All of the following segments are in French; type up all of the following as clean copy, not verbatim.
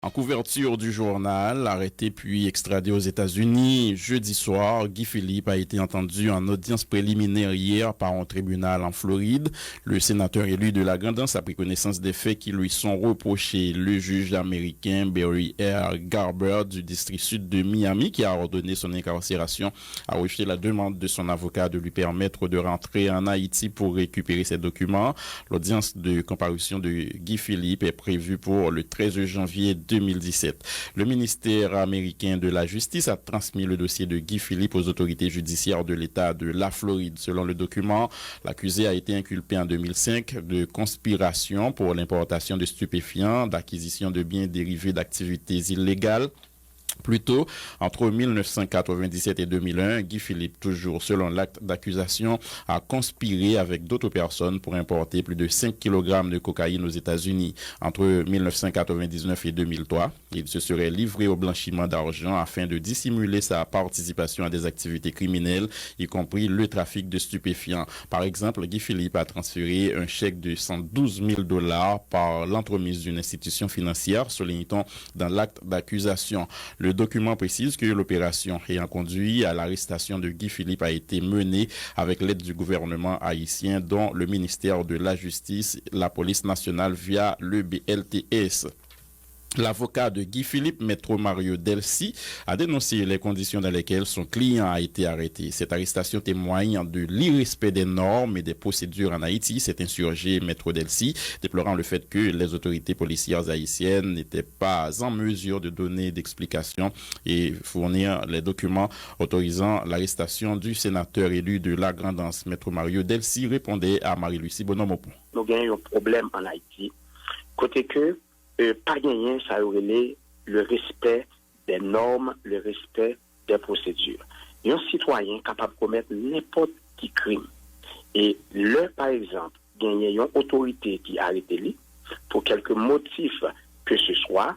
En couverture du journal, arrêté puis extradé aux États-Unis jeudi soir, Guy Philippe a été entendu en audience préliminaire hier par un tribunal en Floride. Le sénateur élu de la Grand'Anse a pris connaissance des faits qui lui sont reprochés. Le juge américain Barry R. Garber du district sud de Miami, qui a ordonné son incarcération, a rejeté la demande de son avocat de lui permettre de rentrer en Haïti pour récupérer ses documents. L'audience de comparution de Guy Philippe est prévue pour le 13 janvier 2017. Le ministère américain de la Justice a transmis le dossier de Guy Philippe aux autorités judiciaires de l'État de la Floride. Selon le document, l'accusé a été inculpé en 2005 de conspiration pour l'importation de stupéfiants, d'acquisition de biens dérivés d'activités illégales. Plus tôt, entre 1997 et 2001, Guy Philippe, toujours selon l'acte d'accusation, a conspiré avec d'autres personnes pour importer plus de 5 kg de cocaïne aux États-Unis. Entre 1999 et 2003, il se serait livré au blanchiment d'argent afin de dissimuler sa participation à des activités criminelles, y compris le trafic de stupéfiants. Par exemple, Guy Philippe a transféré un chèque de 112 000 $ par l'entremise d'une institution financière, souligne-t-on dans l'acte d'accusation. Le document précise que l'opération ayant conduit à l'arrestation de Guy Philippe a été menée avec l'aide du gouvernement haïtien, dont le ministère de la Justice, la police nationale via le BLTS. L'avocat de Guy Philippe, Maître Mario Delcy, a dénoncé les conditions dans lesquelles son client a été arrêté. Cette arrestation témoigne de l'irrespect des normes et des procédures en Haïti, s'est insurgé Maître Delcy, déplorant le fait que les autorités policières haïtiennes n'étaient pas en mesure de donner d'explications et fournir les documents autorisant l'arrestation du sénateur élu de la Grand'Anse. Maître Mario Delcy répondait à Marie-Lucie Bonhomme-Opon. Nous avons un problème en Haïti, côté que pas gagner, ça aurait le respect des normes, le respect des procédures. Un citoyen capable de commettre n'importe quel crime. Et par exemple, gagner une autorité qui a arrêté lui, pour quelque motif que ce soit,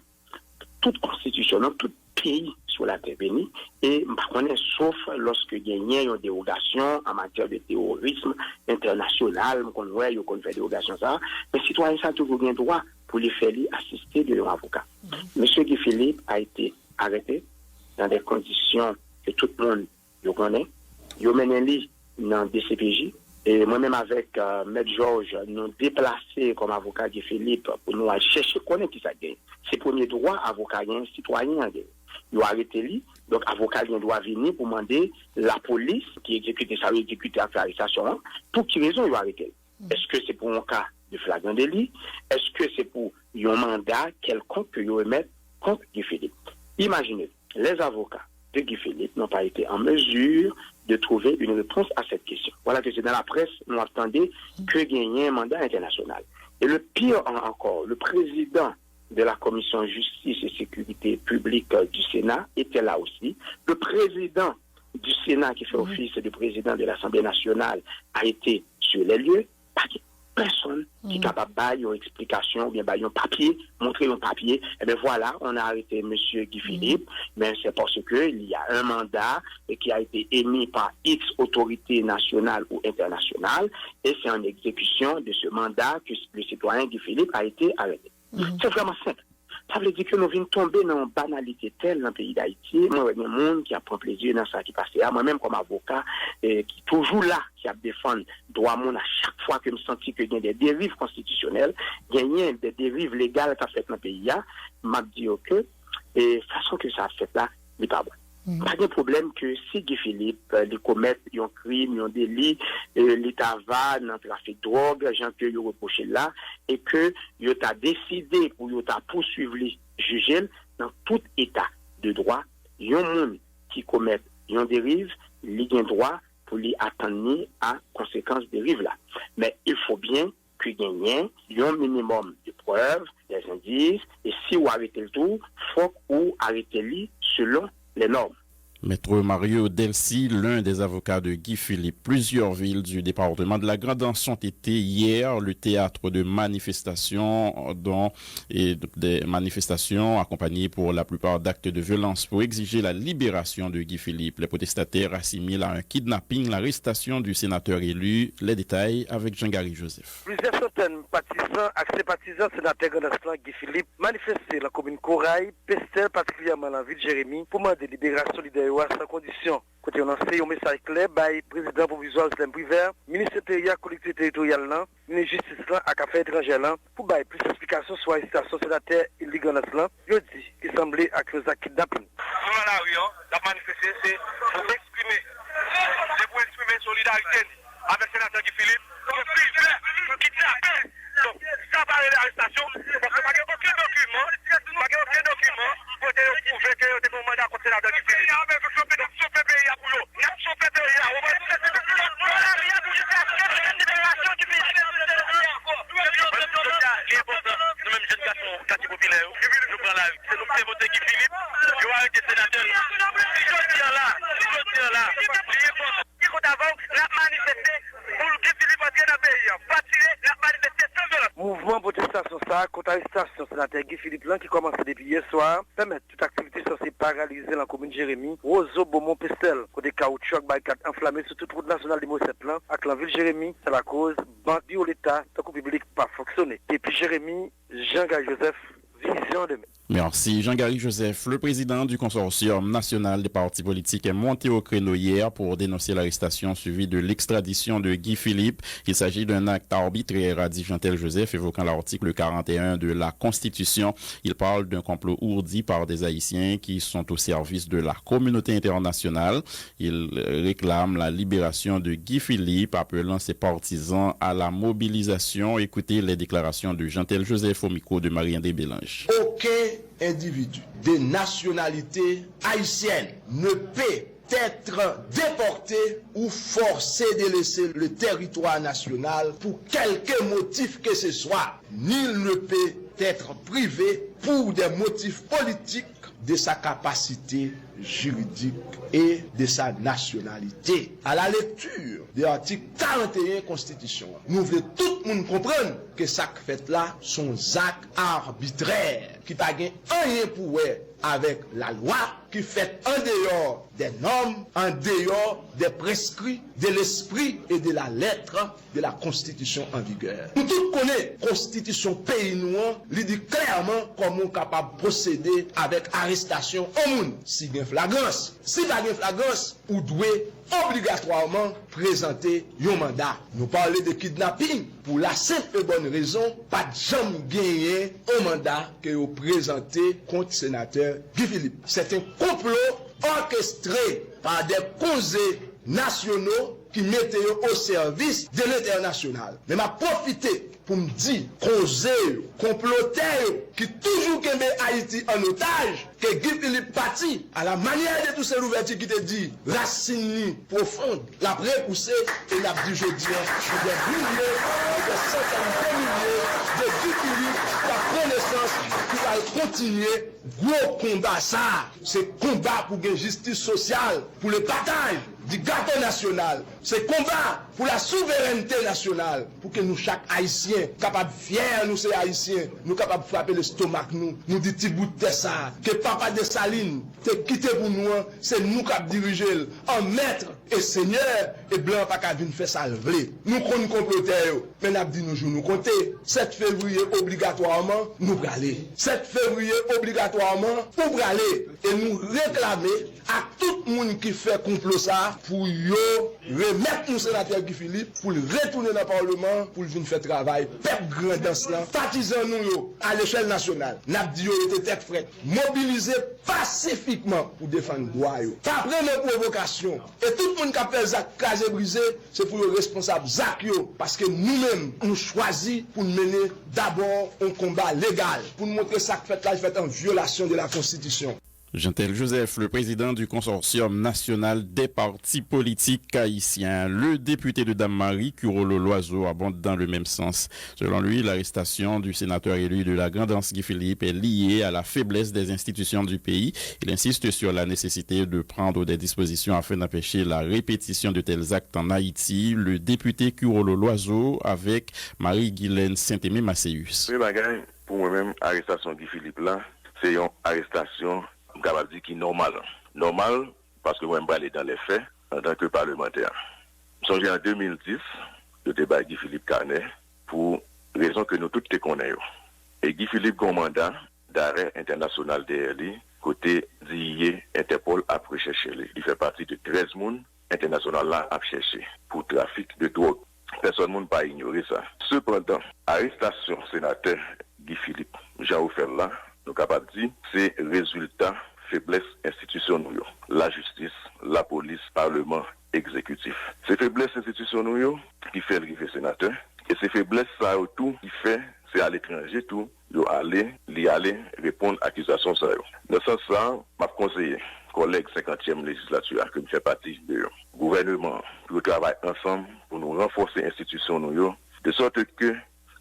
toute constitution, tout pays sur la terre bénie, et on est sauf lorsque gagner une dérogation en matière de terrorisme international, qu'on voit, qu'on fait dérogation ça, mais citoyen ça toujours bien droit pour les faire assister de leur avocat. Monsieur Guy Philippe a été arrêté dans des conditions que tout le monde le connaît. Il a mené dans DCPJ. Et moi-même avec Maître Georges, nous déplacés comme avocat Guy Philippe pour nous chercher connaître qui ça gagne. C'est premier droit avocat citoyen. Il a arrêté lui. Donc avocat doit venir pour demander la police qui exécute ça, exécuter l'arrestation. Pour quelle raison il a arrêté? Est-ce que c'est pour un cas de flagrant délit? Est-ce que c'est pour un mandat quelconque que vous remettez contre Guy Philippe? Imaginez, les avocats de Guy Philippe n'ont pas été en mesure de trouver une réponse à cette question. Voilà que c'est dans la presse, nous attendons que gagner un mandat international. Et le pire encore, le président de la commission justice et sécurité publique du Sénat était là aussi. Le président du Sénat qui fait office de président de l'Assemblée nationale a été sur les lieux. Personne qui est capable de faire une explication, ou bien un papier, montrer un papier. Et bien voilà, on a arrêté M. Guy Philippe, mais c'est parce qu'il y a un mandat qui a été émis par X autorité nationale ou internationale, et c'est en exécution de ce mandat que le citoyen Guy Philippe a été arrêté. C'est vraiment simple. Ça veut dire que nous venons tomber dans une banalité telle dans le pays d'Haïti. Moi, il y a des gens qui prend plaisir dans ça qui passe. Moi-même, comme avocat, qui est toujours là, qui a défendu droit monde à chaque fois que je me sens qu'il y a des dérives constitutionnelles, il y a des dérives légales qui a fait dans le pays, je dis que la façon que ça a fait là, il n'est pas bon. Pas de problème que si Guy Philippe commet un crime, un délit, l'État va dans le trafic de drogue, gens que il reproché là, et que il a décidé pour il a poursuivre les juger dans tout état de droit, il y a un monde qui commet une dérive, il a droit pour lui attendre à conséquences de dérive là. Mais il faut bien que gagne un minimum de preuves, des indices, et si vous arrêtez le tout, faut ou arrêtez lui selon les normes. Maître Mario Delcy, l'un des avocats de Guy Philippe, plusieurs villes du département de la Grande-Anse ont été hier le théâtre de manifestations, dont des manifestations accompagnées pour la plupart d'actes de violence pour exiger la libération de Guy Philippe. Les protestataires assimilent à un kidnapping l'arrestation du sénateur élu. Les détails avec Jean-Gary Joseph. Plusieurs centaines partisans, sympathisants sénateur Grande-Anse Guy Philippe manifesté la commune Corail, Pestel, particulièrement dans la ville de Jérémy, pour demander libération leader sans condition. Côté on lancé un message clair par le président provisoire Slim Priver, ministre intérieur, collectivité territoriale, ministre justice et affaires étrangères pour bailler plus d'explications sur la situation sénateur et Ligue Nationale, je dis qui semblait à cause de kidnapping. Voilà, oui, la manifester, c'est pour exprimer solidarité avec le sénateur Guy Philippe, pour kidnapper. Donc, ça va aller l'arrestation, parce qu'il n'y a aucun document, pour prouver que c'est un mandat contre le sénateur Guy Philippe. Mouvement protestation ça contre l'arrestation sénateur Guy Philippe qui commence depuis hier soir permet toute activité censée paralyser dans la commune de Jérémy, Roseau, Beaumont, Pestel, côté caoutchouc, barricade enflammée sur toute route nationale de Mosset là, avec la ville de Jérémy, c'est la cause, banque l'État, tant que public pas fonctionné. Et puis Jérémy, Jean-Gary Joseph, vision de mai. Merci Jean-Gary Joseph. Le président du consortium national des partis politiques est monté au créneau hier pour dénoncer l'arrestation suivie de l'extradition de Guy Philippe. Il s'agit d'un acte arbitraire, a dit Jean-Tel Joseph, évoquant l'article 41 de la Constitution. Il parle d'un complot ourdi par des Haïtiens qui sont au service de la communauté internationale. Il réclame la libération de Guy Philippe, appelant ses partisans à la mobilisation. Écoutez les déclarations de Jean-Tel Joseph au micro de Marie-André Bélange. Aucun individu de nationalité haïtienne ne peut être déporté ou forcé de laisser le territoire national pour quelque motif que ce soit. Nul ne peut être privé pour des motifs politiques de sa capacité juridique et de sa nationalité. À la lecture de l'article 41 Constitution, nous voulons tout le monde comprendre que ça fait là sont actes arbitraires qui n'a rien pour avec la loi, qui fait en dehors des normes, en dehors des prescrits, de l'esprit et de la lettre de la Constitution en vigueur. Nous tous connaissons la Constitution pays noir, il dit clairement comment on est capable de procéder avec arrestation au monde. Si il y a flagrance, si pas de flagrance, ou doit obligatoirement présenter un mandat. Nous parlons de kidnapping pour la simple et bonne raison, pas de jamais gagner un mandat que vous présentez contre le sénateur Guy Philippe. C'est un complot orchestré par des conseils nationaux qui mettent au service de l'international. Mais m'a profité pour me dire, causer, comploter, qui toujours qu'aime Haïti en otage, que Guy Philippe parti, à la manière de tous ces ouvertures qui te dit, racine profonde, la repoussée, et la dit je dis, des milliers, des centaines de milliers de Guy Philippe, la connaissance qui va continuer, gros combat ça, c'est combat pour une justice sociale, pour le partage du gâteau national, c'est combat pour la souveraineté nationale, pour que nous, chaque Haïtien, capable fier, nous, ces Haïtiens, nous capables de frapper le stomac, nous dit petit bout de ça, que papa de Saline, t'es quitté pour nous, c'est nous qui avons dirigé en maître et seigneur, et blanc pas qu'à venir faire ça le vrai. Nous qu'on comploter, mais nous dit nous nous compter. 7 février obligatoirement, nous aller. 7 février obligatoirement, pour aller. Et nous réclamer à tout le monde qui fait complot ça, pour yo remettre nous sénateur Guy Philippe, pour le retourner dans le Parlement, pour venir faire travail. Peuple grand dans cela, partisans nous à l'échelle nationale. N'a dit yo était tête frette, mobiliser pacifiquement pour défendre droit yo. Pas première provocation. Et tout le monde qui a fait Zach casé brisé, c'est pour le responsable Zach yo, parce que nous-mêmes nous choisissons pour mener d'abord un combat légal, pour nous montrer ça que fait là, fait en violation de la Constitution. Jean-Tel Joseph, le président du consortium national des partis politiques haïtiens. Le député de Dame-Marie, Curolo-Loiseau, abonde dans le même sens. Selon lui, l'arrestation du sénateur élu de la Grand'Anse Guy Philippe est liée à la faiblesse des institutions du pays. Il insiste sur la nécessité de prendre des dispositions afin d'empêcher la répétition de tels actes en Haïti. Le député Curolo-Loiseau avec Marie-Guylaine Saint-Aimé Macéus. Pour moi-même, l'arrestation de Guy Philippe là, c'est une arrestation capable de dire qui est normale. Normal parce que moi je vais aller dans les faits en tant que parlementaire. Songez en 2010, le débat Guy Philippe Carnet pour raison que nous tous te connaissons. Et Guy Philippe a un mandat d'arrêt international DRI côté d'IE Interpol a recherché. Il fait partie de 13 personnes internationales là à chercher pour trafic de drogue. Personne ne peut pas ignorer ça. Cependant, arrestation sénateur Guy Philippe Jean-Oufel là, nous capables de dire, c'est résultat faiblesse institutionnelle, la justice, la police, parlement, exécutif. Ces faiblesses institutionnelles qui fait le sénateur, et ces faiblesses ça tout qui fait, c'est à l'étranger tout, aller répondre à l'accusations ça. Dans ce sens ça, m'a conseillé collègue 50e législature que me fait partie du gouvernement pour travailler ensemble pour nous renforcer l'institution de sorte que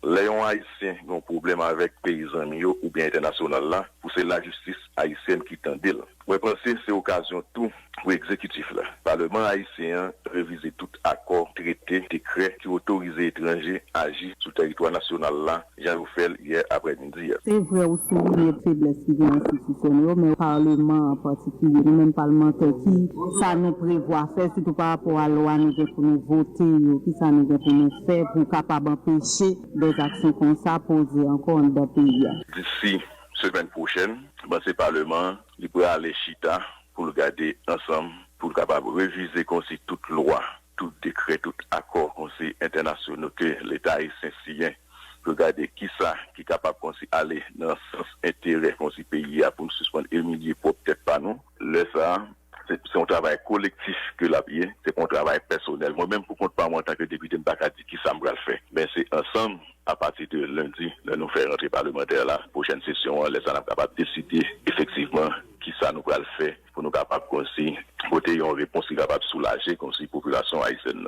les haïtiens ont un problème avec paysans ou bien international là, pour c'est la justice haïtienne qui tendait. Moi, je pense que c'est l'occasion tout pour l'exécutif là. Le Parlement haïtien réviser tout accord, traité, décret qui autorise les étrangers à agir sur le territoire national là. J'en ai fait hier après-midi. C'est vrai aussi les faiblesses institutionnelles, mais le Parlement en particulier, nous même parlementaires qui ça nous prévoit faire, surtout par rapport à la loi nous pour nous voter, qui ça nous pour nous faire pour capable empêcher des actions comme ça posées encore dans le pays. D'ici semaine prochaine, ce Parlement il pourra aller chita pour le garder ensemble, pour le capable réviser conseil toute loi, tout décret, tout accord conseil international que l'État haïtien signe, pour regarder qui ça qui est capable de aller dans le sens intérêt conseil pays pour nous suspendre et humilier pour peut-être pas nous. Le ça c'est un travail collectif que la vie, c'est un travail personnel. Moi-même, pour compte pas moi en tant que député, je ne peux pas dire qui ça me va le faire. Mais c'est ensemble, à partir de lundi, nous faire rentrer parlementaire la prochaine session, les gens sont capables de décider effectivement qui ça nous va le faire pour nous capables de voter une réponse capable de soulager comme si la population haïtienne.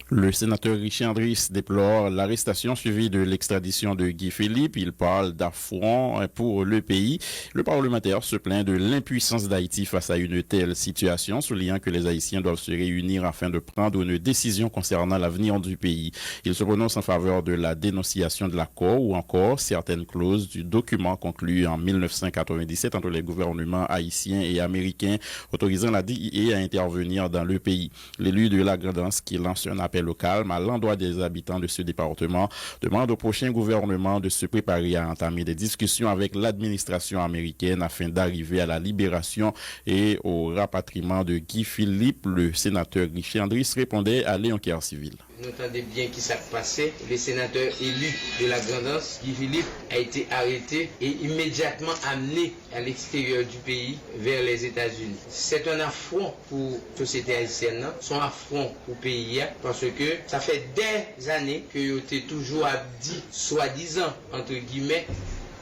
Le sénateur Richard Andris déplore l'arrestation suivie de l'extradition de Guy Philippe. Il parle d'affront pour le pays. Le parlementaire se plaint de l'impuissance d'Haïti face à une telle situation, soulignant que les Haïtiens doivent se réunir afin de prendre une décision concernant l'avenir du pays. Il se prononce en faveur de la dénonciation de l'accord ou encore certaines clauses du document conclu en 1997 entre les gouvernements haïtiens et américains autorisant la DIA à intervenir dans le pays. L'élu de la Grand'Anse qui lance un appel au calme à l'endroit des habitants de ce département demande au prochain gouvernement de se préparer à entamer des discussions avec l'administration américaine afin d'arriver à la libération et au rapatriement de Guy Philippe. Le sénateur Richard Andris répondait à Léon Kerr Civil. Nous entendons bien qui s'est passé. Le sénateur élu de la Grand'Anse, Guy Philippe, a été arrêté et immédiatement amené à l'extérieur du pays, vers les États-Unis. C'est un affront pour la société haïtienne, son affront pour le pays, parce que ça fait des années que vous avez toujours dit, soi-disant, entre guillemets,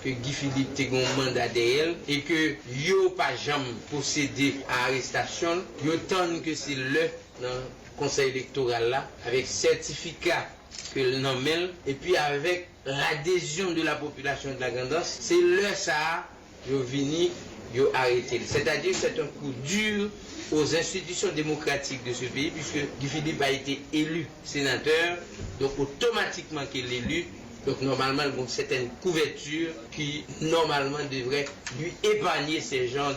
que Guy Philippe était un mandat d'elle et que yo pas jamais procédé à l'arrestation, yo tant que c'est le conseil électoral là, avec certificat que le nom et puis avec l'adhésion de la population de la Grand'Anse, c'est le ça, yo vini, yo arrêté. C'est-à-dire que c'est un coup dur aux institutions démocratiques de ce pays, puisque Guy Philippe a été élu sénateur, donc automatiquement qu'il est élu. Donc normalement, il y a une certaine couverture qui normalement devrait lui épargner ces genres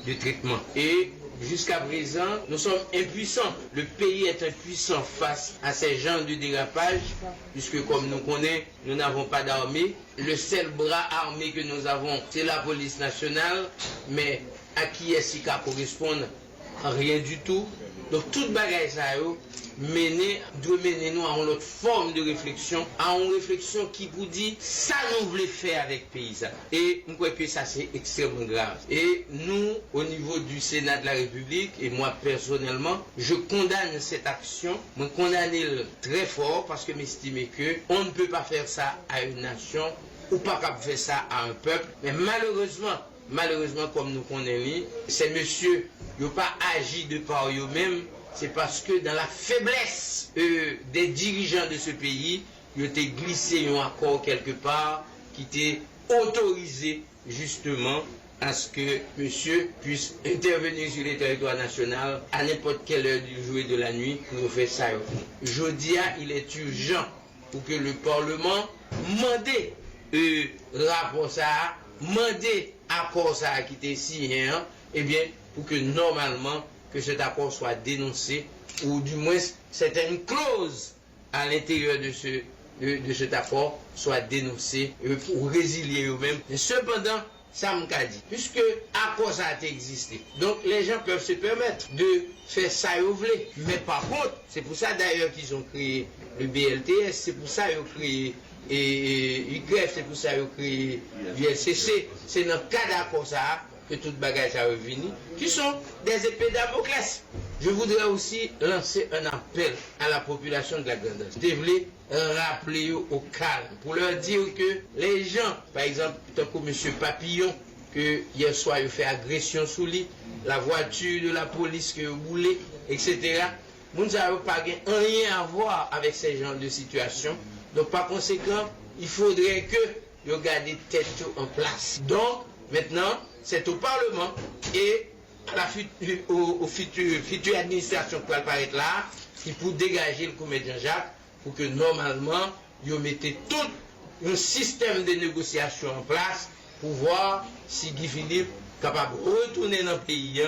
de traitement. Et jusqu'à présent, nous sommes impuissants. Le pays est impuissant face à ces genres de dérapage, puisque comme nous connaissons, nous n'avons pas d'armée. Le seul bras armé que nous avons, c'est la police nationale, mais à qui est-ce qu'à correspondre? Rien du tout. Donc toute bagaille ça doit mener nous à une autre forme de réflexion, à une réflexion qui vous dit ça nous voulons faire avec le pays. Et nous croyons que ça c'est extrêmement grave. Et nous, au niveau du Sénat de la République, et moi personnellement, je condamne cette action, je condamne très fort parce que j'estime qu'on ne peut pas faire ça à une nation ou pas faire ça à un peuple. Mais malheureusement, malheureusement, comme nous connaissons, ces messieurs n'ont pas agi de par eux-mêmes, c'est parce que dans la faiblesse des dirigeants de ce pays, ils ont glissé un accord quelque part qui était autorisé justement à ce que monsieur puisse intervenir sur le territoire national à n'importe quelle heure du jour et de la nuit pour faire ça. Jodia, il est urgent pour que le Parlement mande rapport ça, mande accord ça qui était signé, et bien pour que normalement que cet accord soit dénoncé ou du moins certaines clauses à l'intérieur de cet accord soient dénoncées pour résilier eux-mêmes. Mais cependant, ça m'a dit, puisque accord ça a existé, donc les gens peuvent se permettre de faire ça ils veulent. Mais par contre, c'est pour ça d'ailleurs qu'ils ont créé le BLTS, c'est pour ça qu'ils ont créé UGREF, c'est pour ça qu'ils ont créé l'ULCC. C'est dans le cas d'accord ça que toute bagage a revenu, qui sont des épées Damoclès. Je voudrais aussi lancer un appel à la population de la Grand'Anse. Je voulais rappeler au calme, pour leur dire que les gens, par exemple, tant que M. Papillon, que hier soir il fait agression sous lui, la voiture de la police que vous voulez, etc. Nous n'avons pas rien à voir avec ces genres de situation. Donc par conséquent, il faudrait que vous gardiez tête en place. Donc maintenant, c'est au Parlement et aux futures administrations qui vont apparaître là, qui pour dégager le comédien Jacques, pour que normalement, vous mettez tout un système de négociation en place pour voir si Guy Philippe est capable de retourner dans le pays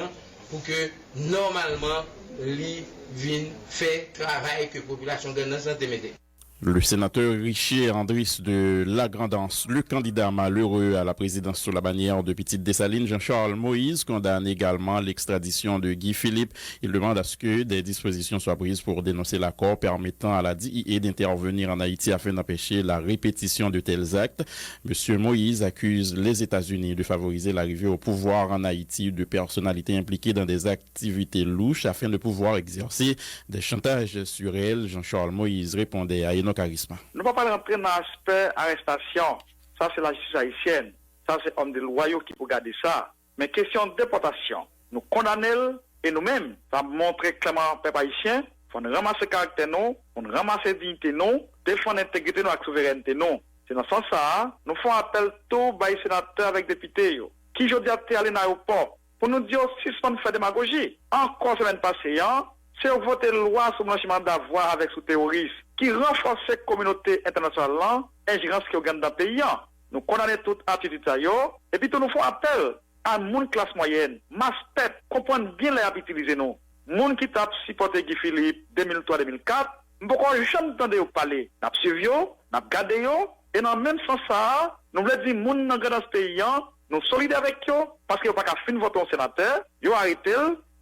pour que normalement, lui vienne faire travail que la population de la santé mette. Le sénateur Richer Andris de La Grand'Anse, le candidat malheureux à la présidence sous la bannière de Petite Dessalines, Jean-Charles Moïse, condamne également l'extradition de Guy Philippe. Il demande à ce que des dispositions soient prises pour dénoncer l'accord permettant à la DIE d'intervenir en Haïti afin d'empêcher la répétition de tels actes. Monsieur Moïse accuse les États-Unis de favoriser l'arrivée au pouvoir en Haïti de personnalités impliquées dans des activités louches afin de pouvoir exercer des chantages sur elles. Jean-Charles Moïse répondait à Charisme. Nous ne pouvons pas rentrer dans l'aspect arrestation. Ça, c'est la justice haïtienne. Ça, c'est homme de loyaux qui peut garder ça. Mais question de déportation, nous condamnons et nous-mêmes, ça montre clairement au peuple haïtien, il faut nous ramasser caractère non, on ramasser dignité non, défendre l'intégrité non, avec souveraineté non. C'est dans ce sens ça, nous faisons appel tous les sénateurs avec députés qui aujourd'hui été allés dans l'aéroport pour nous dire si on fait démagogie. Encore semaine passée, c'est voter loi sur le blanchiment d'avoir avec sous terroristes qui renforce la communauté internationale, ingérence qui gagne dans le pays. Nous condamnons toute attitude et puis nous faisons appel à la classe moyenne, masse-tête, comprendre bien les habitudes utiliser nous. Moun qui t'a supporté Guy Philippe 2003-2004, nous ne pouvons jamais entendre parler. Nous avons suivi, nous avons gardé, et dans le même sens, nous voulons dire moun dans ce pays, nous solidaires avec eux, parce qu'ils n'ont pas qu'à finir voter au sénateur, ils ont arrêté.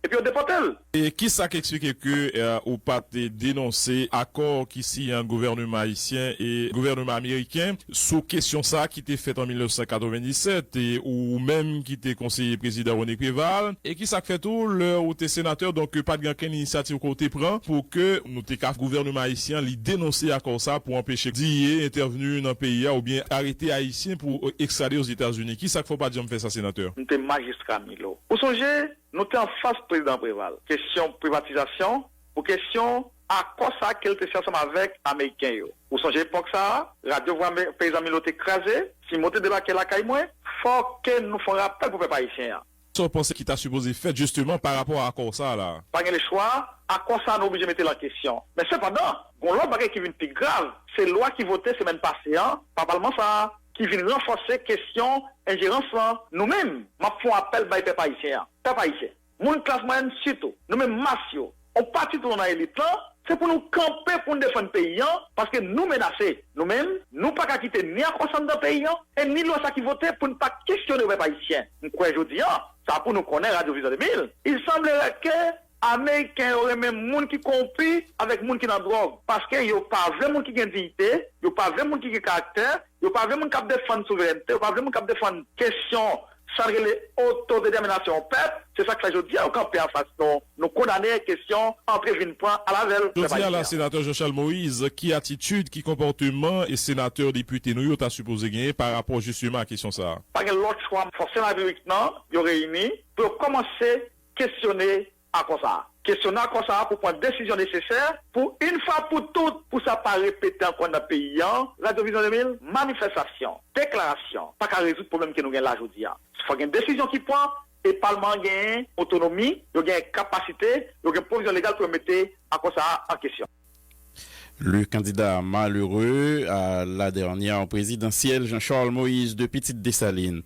Et puis on déporte. Et qui ça qui explique que ou pas dénoncer accord qui signe un gouvernement haïtien et gouvernement américain sous question ça qui était fait en 1997 et ou même qui était conseiller président René Préval et qui ça fait tout l'heure où t'es sénateur donc pas de quelle initiative côté prend pour que nous t'es gouvernement haïtien lui dénoncer accord ça pour empêcher d'y intervenir dans le pays ou bien arrêter haïtien pour extrader aux États-Unis. Qui ça qu'il faut pas dire me faire ça sénateur? Nous t'es magistrat Milo. Vous songez nous sommes en face président Préval. Question privatisation, ou question à quoi ça qu'elle était ensemble avec Américains. Vous songez l'époque ça, radio voix paysan Milo écrasé, si monter de la caille moins, faut que nous fassions rappel pour les haïtiens. Vous pensez qu'il t'a supposé faire justement par rapport à quoi ça là? Pas le choix, à quoi ça nous obligé de mettre la question. Mais cependant, bon l'autre qui vient plus grave, c'est la loi qui votait semaine passée, pas parlement ça. Qui vient renforcer question ingérence nous-mêmes. Ma font appel par les peuple haïtien. Peuple haïtien. Mon classe moyenne surtout. Nous-mêmes massio. On partit dans l'élite là. C'est pour nous camper pour nous défendre le pays. Parce que nous menacés. Nous-mêmes, nous pas qu'à quitter ni à conscience de pays. Et ni loi ça qui votait pour ne pas questionner le peuple haïtien. Quoi je dis, ça pour nous connaître Radio Vision 2000. Il semblerait que Américains auraient même monde qui compris avec monde qui dans drogue parce que yo pas vraiment qui gagne dignité, yo pas vraiment qui caractère, yo pas vraiment qui défendre souveraineté, yo pas vraiment qui défendre question ça l'autodétermination peuple, c'est ça que ça je dis au campé en face nous condamner question entre une point à la veille. Je dis à la sénateur Jean-Charles Moïse, qui attitude, qui comportement et sénateur député nous t'as supposé gagner par rapport justement à la question ça. Pas que l'autre choix forcément non, il réuni pour commencer questionner à quoi ça. Questionner à quoi ça pour prendre décision nécessaire pour une fois pour toutes pour ça pas répéter encore dans le pays. Radio Vision 2000, manifestation, déclaration, pas qu'à résoudre le problème que nous avons là aujourd'hui. Il faut une décision qui prend et le Parlement gagne autonomie, il gagne capacité, il gagne provision légale pour mettre à quoi ça en question. Le candidat malheureux à la dernière présidentielle, Jean-Charles Moïse de Petite-Dessalines.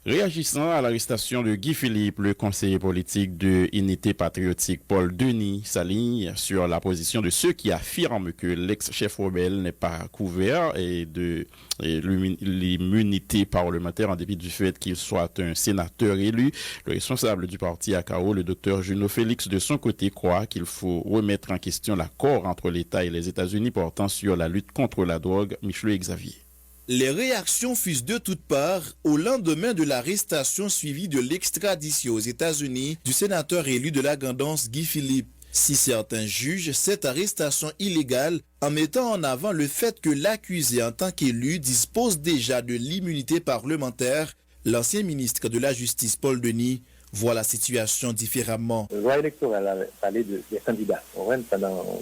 Réagissant à l'arrestation de Guy Philippe, le conseiller politique de Unité patriotique Paul Denis s'aligne sur la position de ceux qui affirment que l'ex-chef rebelle n'est pas couvert et de l'immunité parlementaire en dépit du fait qu'il soit un sénateur élu. Le responsable du parti ACAO, le docteur Juno Félix, de son côté, croit qu'il faut remettre en question l'accord entre l'État et les États-Unis portant sur la lutte contre la drogue. Michel Xavier. Les réactions fusent de toutes parts au lendemain de l'arrestation suivie de l'extradition aux États-Unis du sénateur élu de la Gandance Guy Philippe. Si certains jugent cette arrestation illégale en mettant en avant le fait que l'accusé en tant qu'élu dispose déjà de l'immunité parlementaire, l'ancien ministre de la Justice Paul Denis voit la situation différemment. Le droit électoral a parlé des candidats. On rentre pendant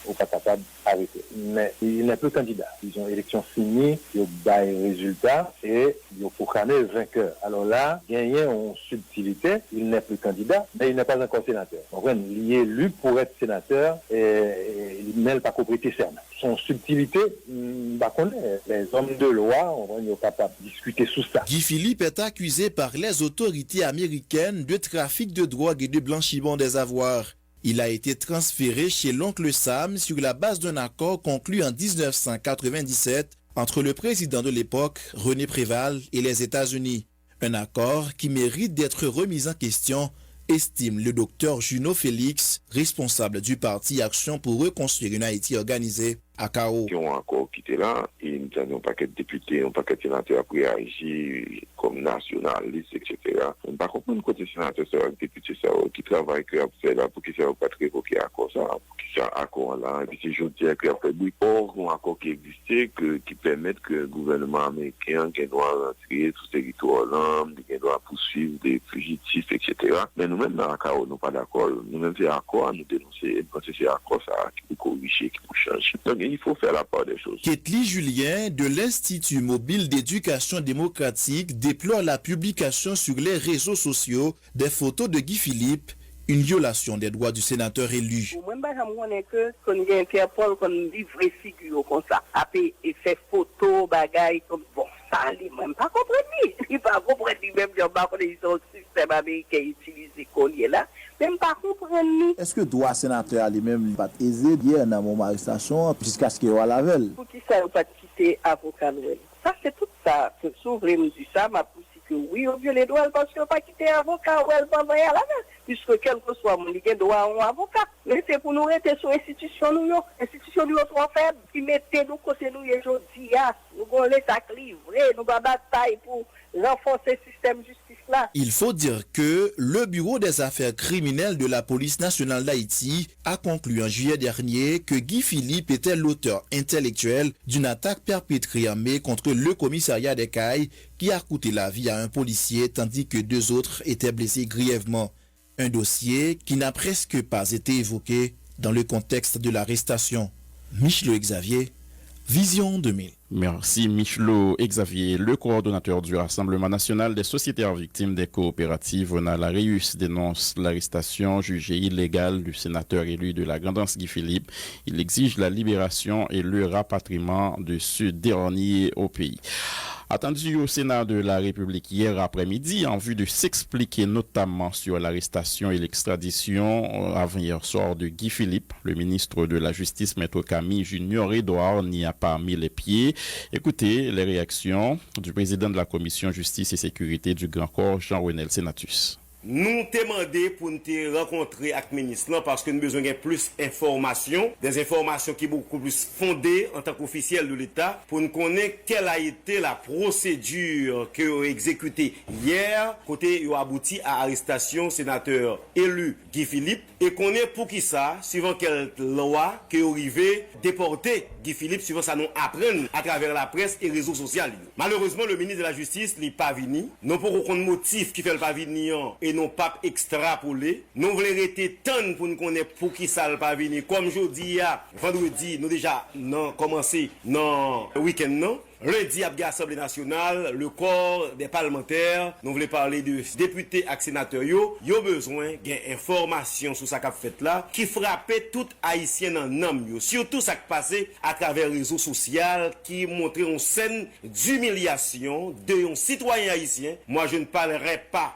ou pas capable d'arrêter. Mais il n'est plus candidat. Ils ont élection finie, ils ont des résultats et ils ont proclamé vainqueur. Alors là, gagner en subtilité, il n'est plus candidat, mais il n'est pas encore sénateur. Donc, il est élu pour être sénateur et il n'est pas prêter serment. Son subtilité, les hommes de loi, on est capable de discuter sous ça. Guy Philippe est accusé par les autorités américaines de trafic de drogue et de blanchiment des avoirs. Il a été transféré chez l'oncle Sam sur la base d'un accord conclu en 1997 entre le président de l'époque, René Préval, et les États-Unis. Un accord qui mérite d'être remis en question, estime le docteur Juno Félix, responsable du parti Action pour reconstruire une Haïti organisée à ACAO. Qui ont encore quitté là, et nous avons un paquet de députés, un paquet de sénateurs pour agir comme nationalistes, etc. On ne peut pas comprendre côté sénateur, député qui travaille, qui a là pour qu'ils ne soient pas très révoqués à cause ça, pour qu'ils soient accord là. Et puis c'est juste dire qu'il y a un accord qui existait, qui permet que le gouvernement américain qui doit rentrer sur ce territoire-là, qui doit poursuivre des fugitifs, etc. Mais nous-mêmes, dans l'ACAO, nous ne sommes pas d'accord. Nous-mêmes, c'est accord, nous dénoncer, parce que c'est accord ça qui peut corriger, qui peut changer. Donc, il faut faire la part des choses. Ketli Julien de l'Institut mobile d'éducation démocratique déplore la publication sur les réseaux sociaux des photos de Guy Philippe, une violation des droits du sénateur élu. Moi, je connais que quand il y a Interpol, quand il livre figure comme ça, après il fait photo, bagaille comme bon, ça, il même pas comprendre. Il pas comprendre même ils ont le système américain utilisé collier là. Même pas comprendre. Est-ce que droit sénateur lui-même pas aisé hier dans mon arrestation jusqu'à ce qu'il y ait la veille? Pour qui ça pas quitter avocat Noël. Ça c'est tout ça. Que souverain me dit ça, m'a poussé que oui, on viole les droits parce qu'on pas quitter avocat Noël pendant la veille. Puisque quel que soit mon ligue droit à un avocat. Mais c'est pour nous rester sur l'institution nous, institution nous trop faible, qui mettez nous côté nous aujourd'hui, nous allons l'état livré, nous allons bataille pour renforcer le système justice là. Il faut dire que le Bureau des affaires criminelles de la police nationale d'Haïti a conclu en juillet dernier que Guy Philippe était l'auteur intellectuel d'une attaque perpétrée en mai contre le commissariat des Cayes qui a coûté la vie à un policier tandis que 2 autres étaient blessés grièvement. Un dossier qui n'a presque pas été évoqué dans le contexte de l'arrestation. Michel Xavier, Vision 2000. Merci Michelo Xavier. Le coordonnateur du Rassemblement national des sociétaires victimes des coopératives, Ronald Arius, dénonce l'arrestation jugée illégale du sénateur élu de la Grandance Guy Philippe. Il exige la libération et le rapatriement de ce dernier au pays. Attendu au Sénat de la République hier après-midi en vue de s'expliquer notamment sur l'arrestation et l'extradition avant-hier soir de Guy Philippe, le ministre de la Justice, Maître Camille Junior-Edouard, n'y a pas mis les pieds. Écoutez les réactions du président de la Commission Justice et Sécurité du Grand Corps, Jean-Renel Sénatus. nous demandé pour nous rencontrer avec le ministre parce que nous avons besoin de plus d'informations, des informations qui sont beaucoup plus fondées en tant qu'officiel de l'État pour nous connaître quelle a été la procédure que vous exécutée hier, côté vous abouti à l'arrestation sénateur élu Guy Philippe et connaît pour qui ça, suivant quelle loi que vous arrivez déporter Guy Philippe, suivant ça nous apprendre à travers la presse et réseaux sociaux. Malheureusement, le ministre de la Justice n'est pas venu. Non pour aucun motif qui fait le pas venir et non pas extrapolé. Nous voulons rester tant pour nous connaître pour qui ça le pas venir. Comme je dis, vendredi, nous déjà commencé dans le week-end, non? Lundi, à l'Assemblée nationale, le corps des parlementaires, nous voulons parler de députés et sénateurs, ils ont besoin d'informations sur ce qu'a fait là, qui frappait tout haïtien en homme, surtout ça qui passait à travers les réseaux sociaux, qui montrait une scène d'humiliation d'un citoyen haïtien. Moi, je ne parlerai pas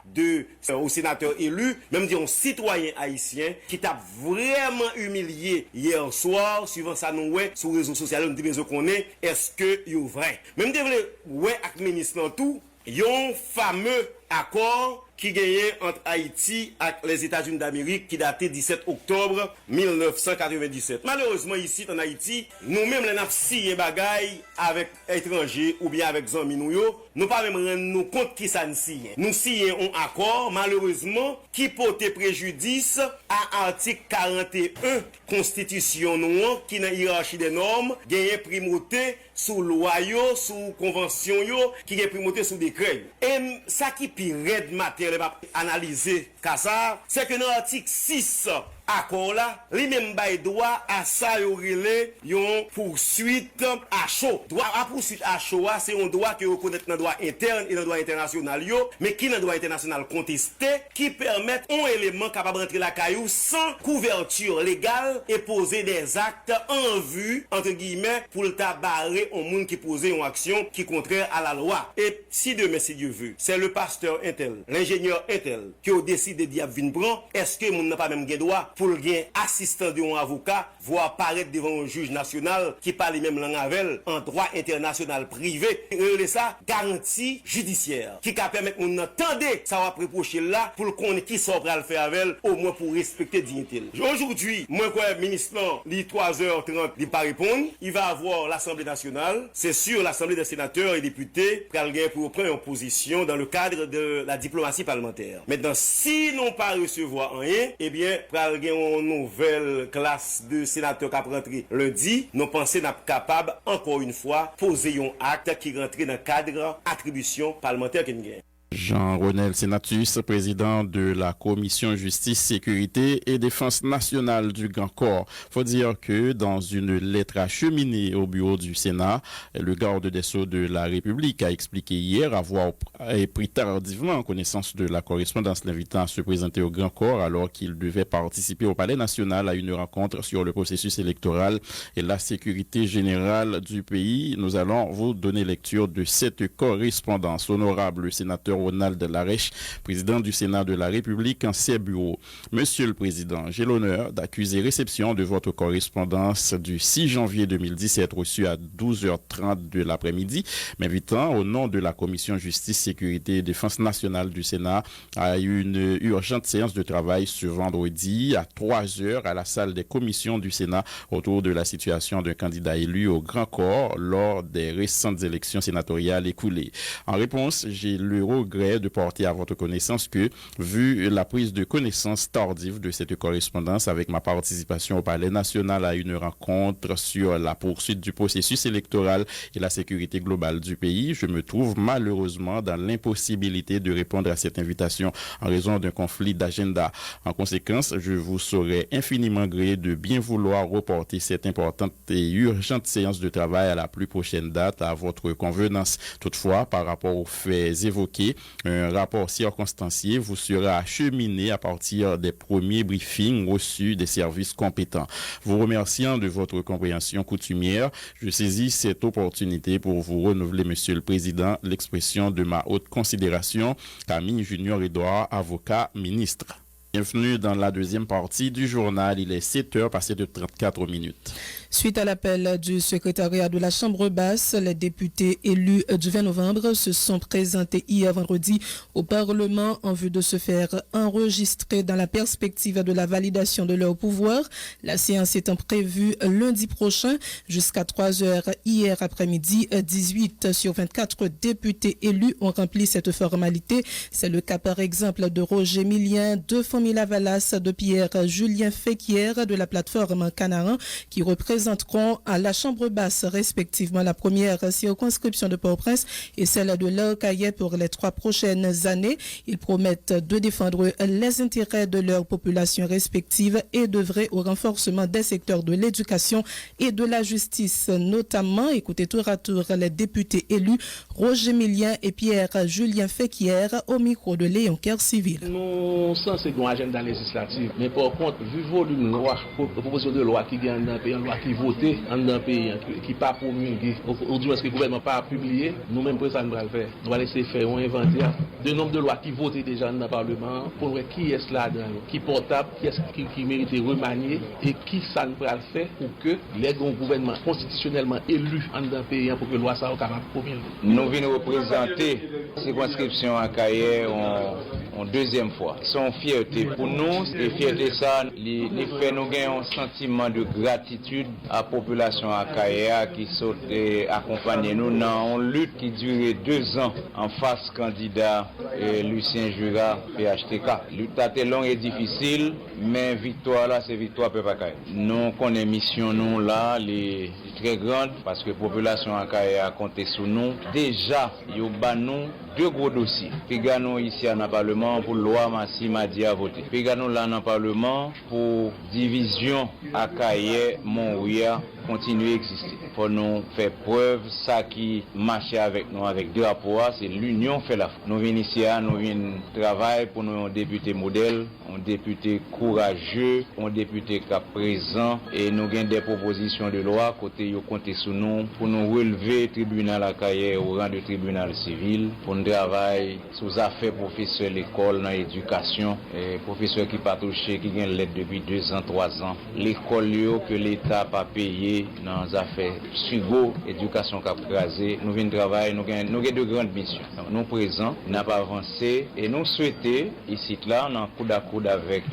au sénateur élu, même d'un citoyen haïtien qui t'a vraiment humilié hier soir, suivant ça nous ouais, sur les réseaux sociaux, nous devons connaître, est-ce que c'est vrai? Même si vous voulez avec le ministre dans tout, il y a un fameux accord qui gagnait entre Haïti et les États-Unis d'Amérique qui datait 17 octobre 1997. Malheureusement, ici, en Haïti, nous-mêmes, les avons signé des bagailles avec étrangers ou bien avec Zami nous pas même rendre nous compte qui ça nous signe. Nous signons un accord, malheureusement, qui portait préjudice à l'article 41 Constitution nous, qui dans la hiérarchie des normes, gagne primauté sous loi, sous convention, qui gagne primauté sous décret. Et ça qui pire de matière, analyser ça, c'est que dans l'article 6, accord là, lui-même bail droit à ça yon poursuite à chaud. Droit à poursuite à chaud, c'est un droit que reconnaît dans le droit interne et dans le droit international mais qui dans le droit international contesté, qui permet un élément capable d'entrer la caillou sans couverture légale et poser des actes en vue, entre guillemets, pour le tabarrer au monde qui posait une action qui est contraire à la loi. Et si demain, si Dieu veut, c'est le pasteur intel, l'ingénieur intel, qui a décidé de dire est-ce que monde n'a pas même droit pour le gain assistant d'un avocat, voire paraître devant un juge national qui parle les mêmes langues avec elle, en droit international privé, et ça, garantie judiciaire, qui va permettre qu'on entende ça va reprocher là, pour qu'on qui sort pour le faire avec elle, au moins pour respecter dignité. Aujourd'hui, moi, quoi, le ministre, il 3h30, il pas répondre, il va avoir l'Assemblée nationale, c'est sûr, l'Assemblée des sénateurs et députés, pour prendre une position dans le cadre de la diplomatie parlementaire. Maintenant, si n'ont pas recevoir rien, eh bien, pour une nouvelle classe de sénateurs qui a rentré lundi, nous pensons être capable, encore une fois, poser un acte qui rentre dans le cadre attribution parlementaire qu'il y a. Jean-Ronel Senatus, président de la Commission Justice, Sécurité et Défense nationale du Grand Corps. Faut dire que dans une lettre acheminée au bureau du Sénat, le garde des Sceaux de la République a expliqué hier avoir pris tardivement connaissance de la correspondance l'invitant à se présenter au Grand Corps alors qu'il devait participer au Palais national à une rencontre sur le processus électoral et la sécurité générale du pays. Nous allons vous donner lecture de cette correspondance. Honorable sénateur Ronald Larèche, président du Sénat de la République, en ses bureaux. Monsieur le Président, j'ai l'honneur d'accuser réception de votre correspondance du 6 janvier 2017 reçue à 12h30 de l'après-midi, m'invitant au nom de la Commission Justice, Sécurité et Défense nationale du Sénat à une urgente séance de travail ce vendredi à 3h à la salle des commissions du Sénat autour de la situation d'un candidat élu au Grand Corps lors des récentes élections sénatoriales écoulées. En réponse, j'ai le regret de porter à votre connaissance que, vu la prise de connaissance tardive de cette correspondance avec ma participation au Palais national à une rencontre sur la poursuite du processus électoral et la sécurité globale du pays, je me trouve malheureusement dans l'impossibilité de répondre à cette invitation en raison d'un conflit d'agenda. En conséquence, je vous serais infiniment gré de bien vouloir reporter cette importante et urgente séance de travail à la plus prochaine date à votre convenance. Toutefois, par rapport aux faits évoqués, un rapport circonstancié vous sera acheminé à partir des premiers briefings reçus des services compétents. Vous remerciant de votre compréhension coutumière, je saisis cette opportunité pour vous renouveler, Monsieur le Président, l'expression de ma haute considération. Camille Junior Edouard, avocat, ministre. Bienvenue dans la deuxième partie du journal. Il est 7h passé de 34 minutes. Suite à l'appel du secrétariat de la Chambre basse, les députés élus du 20 novembre se sont présentés hier vendredi au Parlement en vue de se faire enregistrer dans la perspective de la validation de leur pouvoir. La séance étant prévue lundi prochain jusqu'à 3h hier après-midi. 18 sur 24 députés élus ont rempli cette formalité. C'est le cas par exemple de Roger Millien, de Fomi Lavalas, de Pierre-Julien Féquière de la plateforme Canaan qui représenteront à la Chambre basse respectivement la première circonscription de Port-au-Prince et celle de l'Arcaillet pour les 3 prochaines années. Ils promettent de défendre les intérêts de leurs populations respectives et d'œuvrer au renforcement des secteurs de l'éducation et de la justice notamment. Écoutez tour à tour les députés élus Roger Millien et Pierre-Julien Féquière au micro de Léon Kercivil. Nous sommes un agenda législatif, mais par contre, vu le volume de loi, proposition de loi qui gagne dans le pays, une loi qui voté dans un pays qui n'est pas promulgué, aujourd'hui est-ce que le gouvernement n'a pas publié, nous-mêmes pour ça nous allons faire. Nous allons essayer de faire un inventaire de nombre de lois qui votent déjà dans le Parlement pour voir qui est là-dedans, qui est portable, qui mérite de remanier et qui ça nous va faire pour que les gouvernements constitutionnellement élus dans un pays pour que la loi soit capable de promulguer. Nous venons représenter la circonscription à Kaye en deuxième fois. C'est une fierté pour nous et fierté ça, il fait nous gagner un sentiment de gratitude à la population à Kaye qui saute accompagner nous dans une lutte qui dure 2 ans en face candidat Lucien Jura PHTK. Lutte a été longue et difficile, mais victoire là, c'est victoire peuple Kaye. Nous connaissons mission nous là, les très grande parce que la population à Kaye a compté sur nous. Déjà, il y a nous 2 gros dossiers. Puis nous ici dans le Parlement pour loi Massi Madi à voter. Puis nous là dans le Parlement pour division à Kaye, Montrouya continuer à exister. Pour nous faire preuve, ça qui marche avec nous, avec drapeau, c'est l'union fait la force. Nous venons ici, nous venons travailler pour nous un député modèle, un député courageux, un député qui est présent et nous avons des propositions de loi côté yo compter sur nous pour nous relever le tribunal à Kaye au rang de tribunal civil, pour nous travailler sur affaires professeurs l'école, dans l'éducation, professeurs qui pas touché, qui ont l'aide depuis 2 ans, 3 ans. L'école que l'État pas payé dans les affaires sugo, éducation qui a crasé. Nous venons travailler, nous avons de grandes missions. Donc, nous présents, nous n'avons pas avancé et nous souhaitons, ici là, on coude à coude avec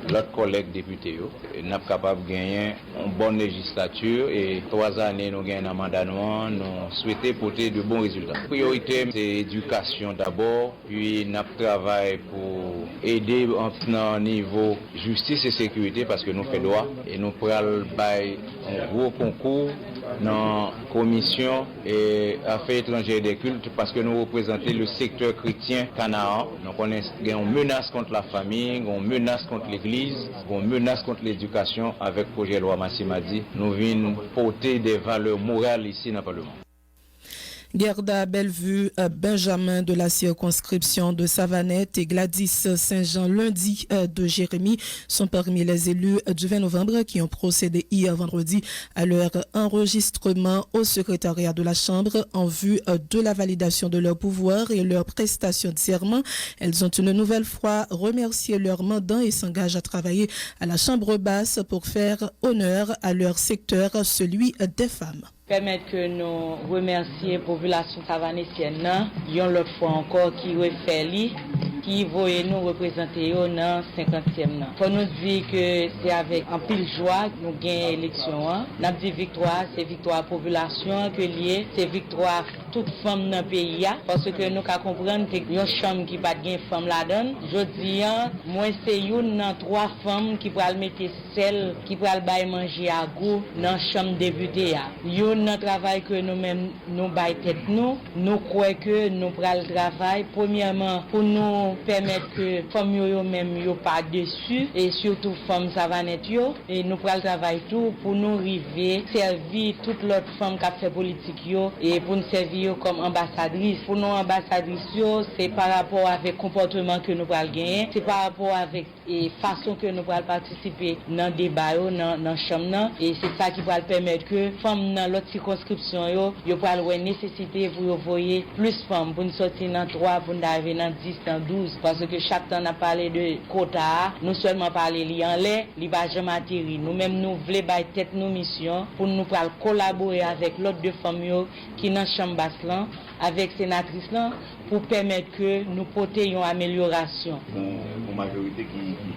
l'autre collègue député, nous sommes capables de gagner une bonne législature et 3 années nous gagnons un mandat noir, nous souhaitons porter de bons résultats. La priorité, c'est l'éducation d'abord, puis nous travaillons pour aider en niveau justice et sécurité parce que nous faisons droit et nous prenons un gros concours dans la commission et affaires étrangères et des cultes parce que nous représentons le secteur chrétien Canaan. Donc on a une menace contre la famille, une menace contre l'église, une menace contre l'éducation avec le projet de loi Massi Madi. Nous venons porter des valeurs morales ici dans le Parlement. Gerda Bellevue, Benjamin de la circonscription de Savanette et Gladys Saint-Jean lundi de Jérémy sont parmi les élus du 20 novembre qui ont procédé hier vendredi à leur enregistrement au secrétariat de la Chambre en vue de la validation de leur pouvoir et leur prestation de serment. Elles ont une nouvelle fois remercié leur mandant et s'engagent à travailler à la Chambre basse pour faire honneur à leur secteur, celui des femmes. Permettre que nous remercions la population savanessienne, l'autre fois encore qui refait lui, qui voyait nous représenter dans le 50e. Pour nous dire que c'est avec un pile joie que nous gagnons l'élection. Nous avons dit victoire, c'est victoire population que lié, c'est victoire toute femme dans le pays. Parce que nous comprenons que une chambre qui n'a pas de femme là-dedans. Je dis, moi c'est une dans 3 femmes qui pourraient mettre celle qui pourraient manger à goût dans la chambre députée. Notre travail que nous-mêmes nous baillons tête nous croyons que nous prenons le travail premièrement pour nous permettre que les femmes eux-mêmes ne soient pas déçues et surtout les femmes savannettes et nous prenons le travail tout pour nous arriver servir toutes les femmes qui ont fait politique et pour nous servir comme ambassadrices. Pour nous ambassadrices, c'est par rapport avec le comportement que nous prenons gagner, c'est par rapport avec la façon que nous prenons participer dans le débat, dans la chambre et c'est ça qui va permettre que les femmes dans l'autre circonscription yo pas la nécessité pour voyer plus femmes pour nous sortir dans 3 pour nous arriver dans 10 dans 12 douce. Parce que chaque temps on a parlé de quota, nous seulement parler li en l'air, li va jamais atterrir. Nous-mêmes nous voulons bailler tête nos missions pour nous collaborer avec l'autre deux familles qui dans chambre basse là, avec sénatrice là, pour permettre que nous portions une amélioration. Une majorité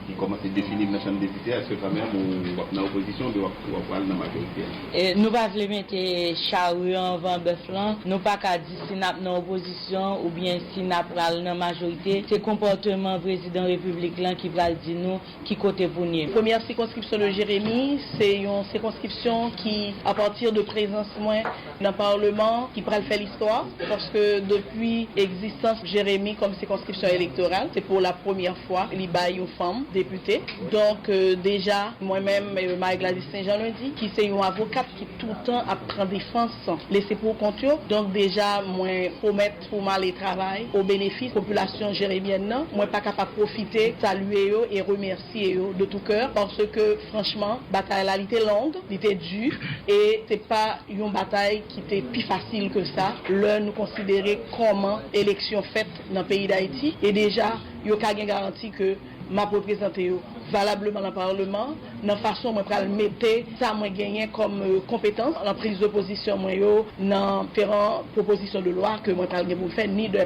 qui commence à définir dans la chambre des députés, est-ce que quand même dans l'opposition ou dans la majorité? Nous ne pouvons pas mettre charrue en vent bœuf là, nous ne pouvons pas dire si nous sommes dans l'opposition ou bien si nous sommes dans la majorité. C'est le comportement du président de la République là qui va dire nous qui côté pour nous. Première circonscription de Jérémy, c'est une circonscription qui, à partir de présence moins dans le Parlement, qui pourra faire l'histoire, parce que depuis l'existence de Jérémy comme circonscription électorale, c'est pour la première fois qu'il y a une femme députée. Donc déjà, moi-même, Marie-Gladys Saint-Jean lundi, qui c'est une avocate qui tout le temps apprend défense, laissé pour compte. Donc déjà, moi, promettre pour mal travail au bénéfice de la population jérémienne, moi pas capable de profiter, saluer et remercier de tout cœur, parce que franchement, la bataille a été longue, elle était dure, et c'est pas une bataille qui était plus facile que ça. Là, nous considérer comment élection faite dans le pays d'Haïti, et déjà, il y a une garantie que m'a représenté valablement dans le Parlement, dans la façon dont je mettre ça moi gagné comme compétence en prise de position moi dans différentes propositions de loi que moi pour faire ni de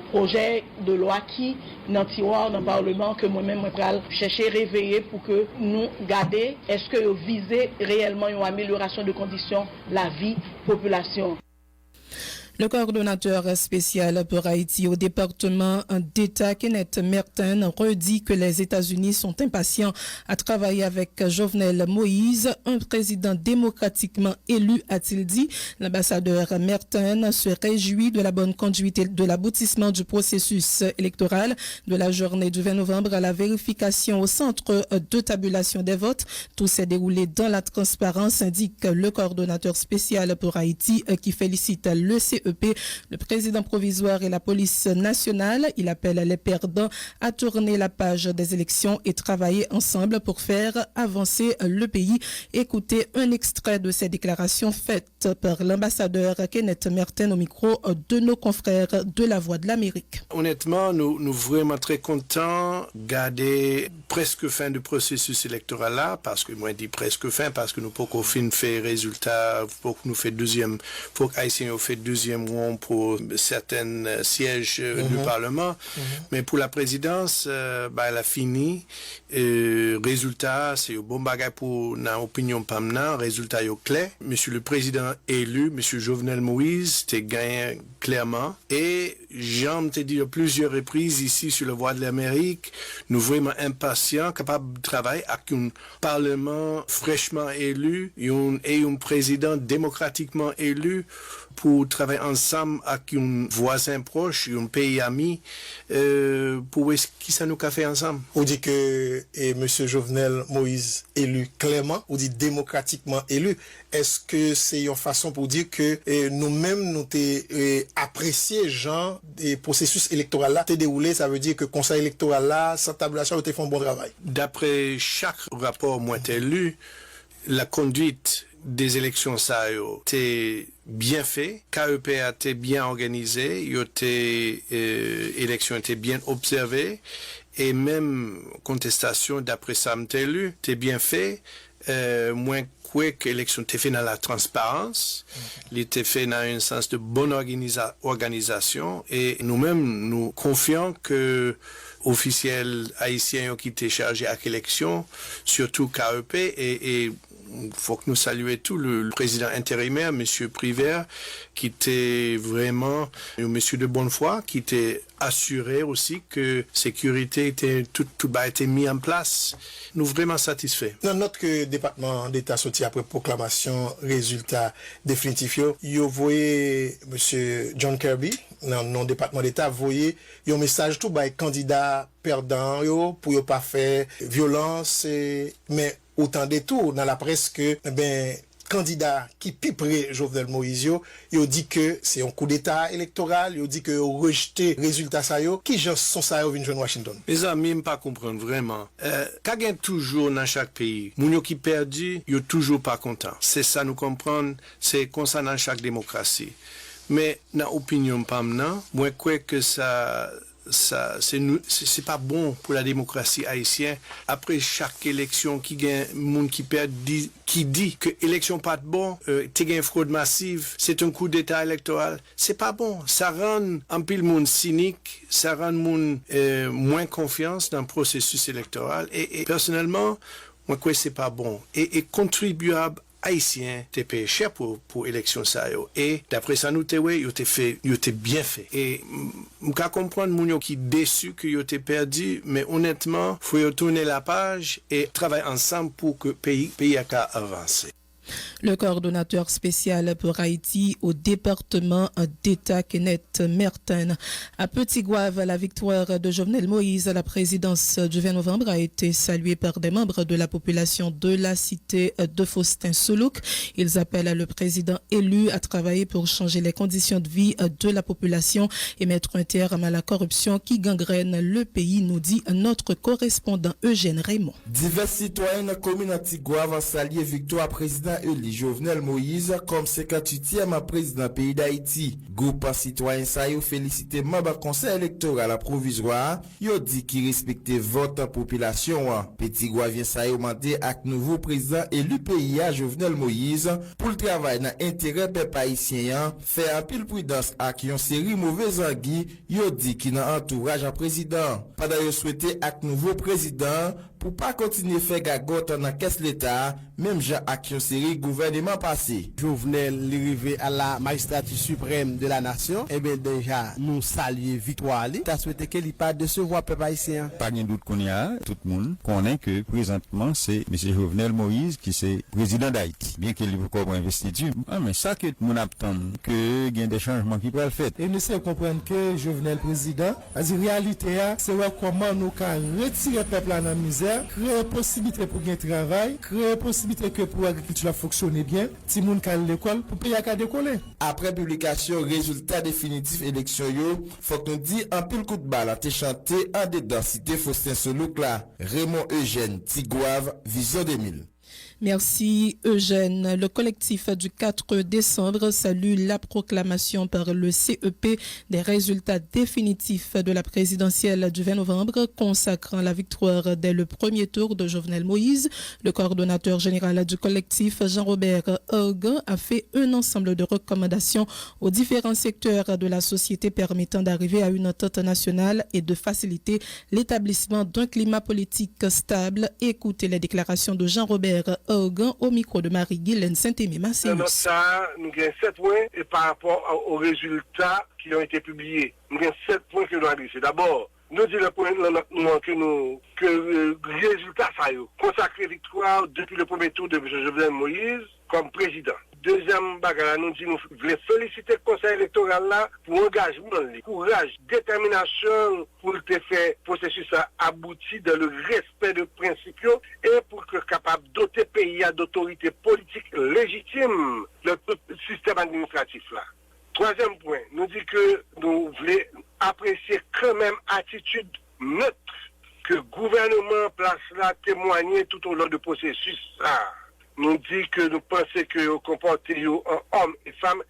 projet de loi qui dans tiroir dans le Parlement que moi-même moi chercher réveiller pour que nous garder est-ce que viser réellement une amélioration de conditions la vie population. Le coordonnateur spécial pour Haïti au département d'État, Kenneth Merten, redit que les États-Unis sont impatients à travailler avec Jovenel Moïse, un président démocratiquement élu, a-t-il dit. L'ambassadeur Merten se réjouit de la bonne conduite et de l'aboutissement du processus électoral de la journée du 20 novembre à la vérification au centre de tabulation des votes. Tout s'est déroulé dans la transparence, indique le coordonnateur spécial pour Haïti qui félicite le CEP, le président provisoire et la police nationale. Il appelle les perdants à tourner la page des élections et travailler ensemble pour faire avancer le pays. Écoutez un extrait de ces déclarations faites par l'ambassadeur Kenneth Merten au micro de nos confrères de La Voix de l'Amérique. Honnêtement, nous vraiment très contents de garder presque fin du processus électoral là, parce que moi je dis presque fin, parce que nous pouvons faire résultat, pour que nous fait deuxième, pour qu'Haïtiens fait deuxième rond pour certains sièges du Parlement. Mais pour la présidence, elle a fini. Résultat, c'est un bon bagage pour dans opinion pamna. Résultat est clair. Monsieur le président élu, Monsieur Jovenel Moïse, t'es gagné clairement. Et j'en t'ai dit à plusieurs reprises ici sur la Voix de l'Amérique, nous vraiment impatients, capables de travailler avec un Parlement fraîchement élu et un président démocratiquement élu pour travailler ensemble avec un voisin proche, un pays ami, pour qui ça nous a fait ensemble. On dit que M. Jovenel Moïse élu clairement, on dit démocratiquement élu. Est-ce que c'est une façon pour dire que nous-mêmes nous apprécié genre des processus électoraux là t'es déroulé, ça veut dire que le conseil électoral là, sans tabulation, t'es fait un bon travail. D'après chaque rapport moi élu, la conduite des élections ça a été bien fait, KEP a été bien organisé, élection était bien observée et même contestation d'après ça m'était lu, était bien fait, moins que l'élection était faite dans la transparence, il était fait dans un sens de bonne organisation et nous-mêmes nous confions que officiels haïtiens qui étaient chargés à l'élection, surtout KEP et il faut que nous saluions tout le président intérimaire, M. Privert, qui était vraiment un monsieur de bonne foi, qui était assuré aussi que sécurité était tout a été mis en place. Nous vraiment satisfaits. Dans notre département d'État sorti après proclamation résultat définitif, vous voyez M. John Kirby dans notre département d'État, vous voyez un message tout bas candidat perdant pour ne pas faire violence mais autant de tout dans la presse que candidat qui piperait Jovenel Moïse, il dit que c'est un coup d'état électoral, il dit que rejeté résultat ça yo, qui gens sont ça yo vinn joindre Washington. Mes amis me pas comprendre vraiment. Quand gagne toujours dans chaque pays, moun qui perdu, yo toujours pas content. C'est ça nous comprendre, c'est comme ça dans chaque démocratie. Mais dans opinion pas maintenant, moi crois que ça c'est pas bon pour la démocratie haïtienne. Après chaque élection, qui gagne, monde qui perd, qui dit que élection pas de bon, t'es gagne fraude massive, c'est un coup d'état électoral. C'est pas bon. Ça rend un peu le monde cynique, ça rend le monde moins confiance dans le processus électoral. Et personnellement, moi, quoi, c'est pas bon. Et contribuable haïtien te paye cher pour élection ça yo. Et d'après ça nous t'es bien fait. Et m'ka comprendre moun yo qui déçu que yo t'es perdu, mais honnêtement, faut yo tourner la page et travailler ensemble pour que pays a avancer. Le coordonnateur spécial pour Haïti au département d'État, Kenneth Merten. À Petit-Gouave, la victoire de Jovenel Moïse à la présidence du 20 novembre a été saluée par des membres de la population de la cité de Faustin-Soulouk. Ils appellent le président élu à travailler pour changer les conditions de vie de la population et mettre un terme à la corruption qui gangrène le pays, nous dit notre correspondant Eugène Raymond. Divers citoyens de la commune Petit-Gouave ont salué victoire président élu Jovenel Moïse comme 58e président pays d'Haïti. Groupe citoyen ça yo félicité membre conseil électoral provisoire, yo dit qu'il respectait vote population. Petit Gouavien ça yo mandé ak nouveau président élu pays à Jovenel Moïse pour le travail dans intérêt peuple haïtien, faire un pile prudence ak yon série mauvaise anguille, yo dit qu'il dans entourage en président. Pendant yo souhaité ak nouveau président pour pas continuer faire gagote dans caisse l'État, même Jean ak yon série gouvernement passé. Jovenel arrivé à la magistrature suprême de la nation, et bien déjà nous saluer victoire. T'as souhaité qu'il n'y ait pas de décevoir peuple haïtien. Pas de doute qu'on y a, tout le monde connaît que présentement c'est M. Jovenel Moïse qui c'est président d'Haïti. Bien qu'il ait encore investiture, mais ça que tout le monde attend, que il y a des changements qui peuvent le faire. Et nous savons comprendre que Jovenel président, la réalité c'est comment nous can retirer peuple dans la misère, créer possibilité pour gagner travail, créer possibilité que pour l'agriculture fonctionner bien, si moun ka l'école pour payer à décoller. Après publication résultat définitif élection yo, faut qu'on dit un pile coup de balle a chanté en dedans cité Faustin-Soulouk là. Raymond Eugène Tigouave, Vision 2000. Merci Eugène. Le collectif du 4 décembre salue la proclamation par le CEP des résultats définitifs de la présidentielle du 20 novembre consacrant la victoire dès le premier tour de Jovenel Moïse. Le coordonnateur général du collectif, Jean-Robert Organ, a fait un ensemble de recommandations aux différents secteurs de la société permettant d'arriver à une entente nationale et de faciliter l'établissement d'un climat politique stable. Écoutez les déclarations de Jean-Robert Organ au micro de Marie-Guylaine Saint-Aimé-Massé. Dans ça, nous avons 7 points et par rapport aux résultats qui ont été publiés. Nous avons 7 points que nous avons adressés. D'abord, nous disons le point que le résultat ça y est, consacré victoire depuis le premier tour de M. Jovenel Moïse comme président. Deuxième bagarre, nous disons nous voulons féliciter le conseil électoral là pour engagement, courage, détermination pour le faire processus abouti dans le respect de principes et pour que capable doter pays d'autorités politiques légitimes le système administratif là. Troisième point, nous dit que nous voulons apprécier quand même attitude neutre que le gouvernement place là témoigner tout au long du processus là. Nous dit que nous pensons que vous comportez en hommes et femmes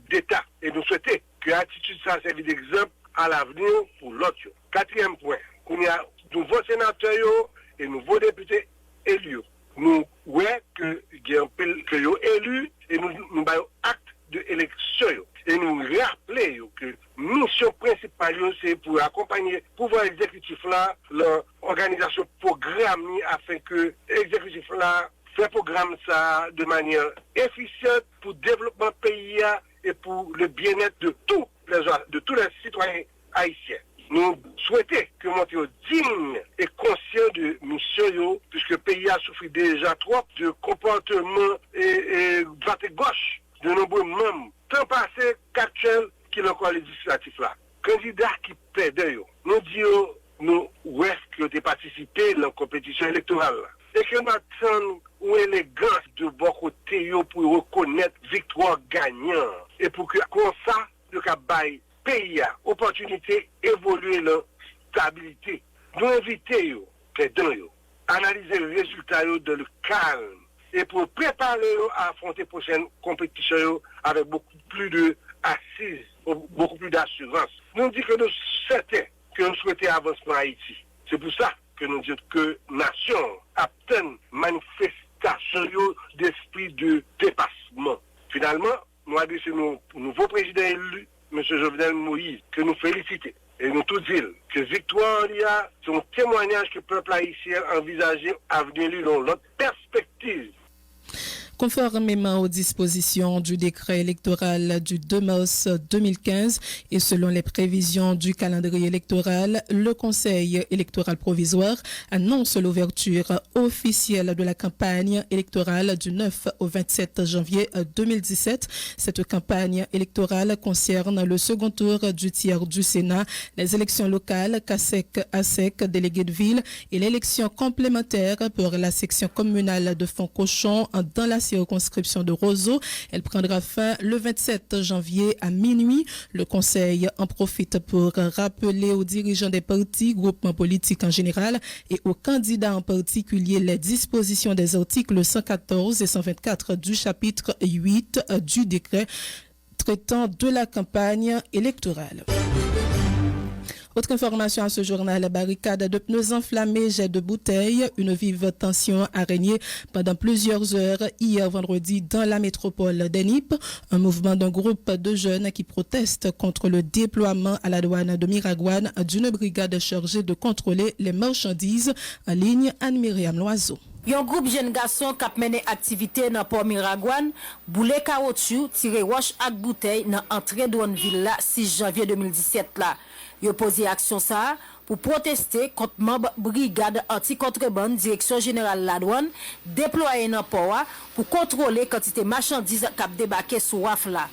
d'État. Et nous souhaitons que l'attitude ça serve d'exemple à l'avenir pour l'autre. Quatrième point, il y a nouveaux sénateurs et nouveaux députés élus. Nous voyons que vous élus et nous avons acte de élection. Et nous rappelons que mission principale c'est pour accompagner le pouvoir exécutif là, l'organisation programme afin que l'exécutif là fait programme ça de manière efficiente pour le développement pays et pour le bien-être de tous les citoyens haïtiens. Nous souhaitons que nous soyons dignes et conscients de mission, puisque le pays a souffert déjà trop de comportements et droite et gauche de nombreux membres, tant passé qu'actuel qui est encore législatif là. Candidats qui perdent, nous disons, nous, où est-ce qu'ils ont participé dans la compétition électorale là. Et que nous attendons une élégance de bon côté pour reconnaître victoire gagnante. Et pour que, comme ça, le cabaye pays a opportunité d'évoluer leur stabilité. Nous invitons analyser le résultat dans le calme et pour préparer à affronter les prochaines compétitions avec beaucoup plus d'assises, beaucoup plus d'assurance. Nous disons que nous souhaitons que nous souhaitons avancer en Haïti. C'est pour ça que nous disons que nation a une manifestation d'esprit de dépassement. Finalement, nous adressons nos nouveau président élu, M. Jovenel Moïse, que nous félicitons. Et nous tout dire que victoire, c'est un témoignage que le peuple haïtien envisageait à venir dans l'autre perspective. Conformément aux dispositions du décret électoral du 2 mars 2015 et selon les prévisions du calendrier électoral, le Conseil électoral provisoire annonce l'ouverture officielle de la campagne électorale du 9 au 27 janvier 2017. Cette campagne électorale concerne le second tour du tiers du Sénat, les élections locales, CASEC, délégués de ville et l'élection complémentaire pour la section communale de Foncochon dans la circonscription de Roseau. Elle prendra fin le 27 janvier à minuit. Le Conseil en profite pour rappeler aux dirigeants des partis, groupements politiques en général et aux candidats en particulier les dispositions des articles 114 et 124 du chapitre 8 du décret traitant de la campagne électorale. Autre information à ce journal, barricade de pneus enflammés, jet de bouteilles, une vive tension a régné pendant plusieurs heures hier vendredi dans la métropole d'Enip. Un mouvement d'un groupe de jeunes qui protestent contre le déploiement à la douane de Miragouane d'une brigade chargée de contrôler les marchandises en ligne. Anne-Myriam Loiseau. Un groupe jeune garçon qui a mené activité dans port Miragouane, boule caoutchouc, tiré roche ak bouteille dans entrée douane ville là 6 janvier 2017 là. Yo posé action ça pour protester contre membre brigade anti-contrebande direction générale la douane déployée dans port pour contrôler quantité marchandises qui débarqué sur waf là.